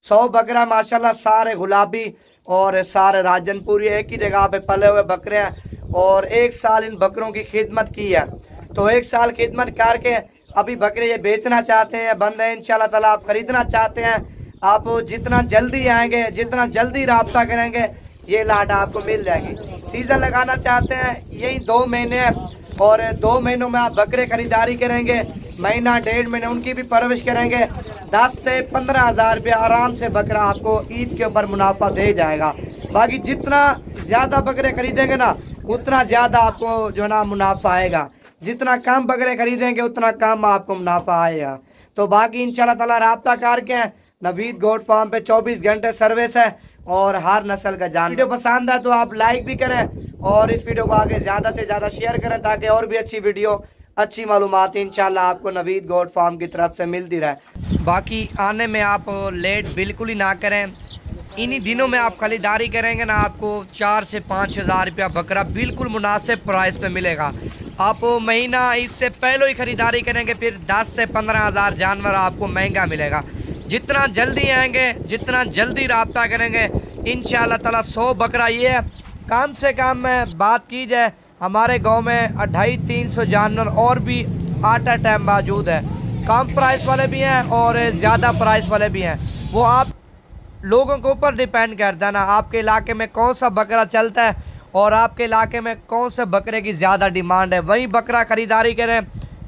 100 बकरा माशाल्लाह सारे गुलाबी और सारे राजनपुरी एक ही जगह पे पले हुए बकरे हैं। और 1 साल इन बकरों की खिदमत की है, तो 1 साल खिदमत करके अभी बकरे ये बेचना चाहते हैं बंदे, इंशाल्लाह ताला आप खरीदना चाहते हैं, आप जितना जल्दी आएंगे, जितना जल्दी राब्ता करेंगे, ये लाट आपको मिल जाएगी। सीजन लगाना चाहते हैं, यही 2 महीने है और 2 महीनों में आप बकरे खरीदारी करेंगे, महीना 1.5 महीने उनकी भी परवरिश करेंगे, 10 से 15 हजार रुपया आराम से बकरा आपको ईद के ऊपर मुनाफा दे जाएगा। बाकी जितना ज्यादा बकरे खरीदेंगे ना, उतना ज्यादा आपको जो ना मुनाफा आएगा, जितना कम बकरे खरीदेंगे उतना कम आपको मुनाफा आएगा। तो बाकी इंशाल्लाह ताला राब्ता करके नवीद गोट फार्म पे 24 घंटे सर्विस है और हर नस्ल का जान। वीडियो पसंद है तो आप लाइक भी करें और इस वीडियो को आगे ज्यादा से ज्यादा शेयर करें, ताकि और भी अच्छी वीडियो, अच्छी मालूमात इंशाल्लाह आपको नवीद गोट फार्म की तरफ से मिलती रहे। बाकी आने में आप लेट बिल्कुल ही ना करें, इन्हीं दिनों में आप खरीदारी करेंगे ना, आपको 4 से 5 हजार रुपया बकरा बिल्कुल मुनासिब प्राइस पे मिलेगा। आप महीना इससे पहले ही खरीदारी करेंगे, फिर 10 से 15 हजार जानवर आपको महंगा मिलेगा। जितना जल्दी आएंगे, जितना जल्दी राब्ता करेंगे, इंशाल्लाह ताला 100 बकरा ये है। कम से कम बात की जाए, हमारे गांव में 250-300 जानवर और भी आटा टाइम मौजूद है, कम प्राइस वाले भी हैं और ज़्यादा प्राइस वाले भी हैं। वो आप लोगों के ऊपर डिपेंड करता है ना, आपके इलाके में कौन सा बकरा चलता है और आपके इलाके में कौन से बकरे की ज़्यादा डिमांड है, वही बकरा खरीदारी करें,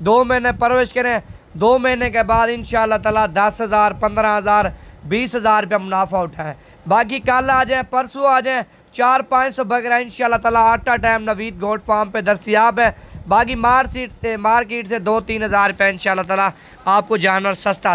2 महीने परवरिश करें, 2 महीने के बाद इंशाल्लाह ताला 10 हजार, 15 हजार, 20 हजार रुपया मुनाफा उठाएं। बाकी कल आ जाए, परसों आ जाए, 400-500 बकरा इंशाल्लाह ताला आटा टाइम नवीद गोट फार्म पे दस्तियाब है। बाकी मार्केट से 2-3 हजार रुपया इंशाल्लाह ताला आपको जानवर सस्ता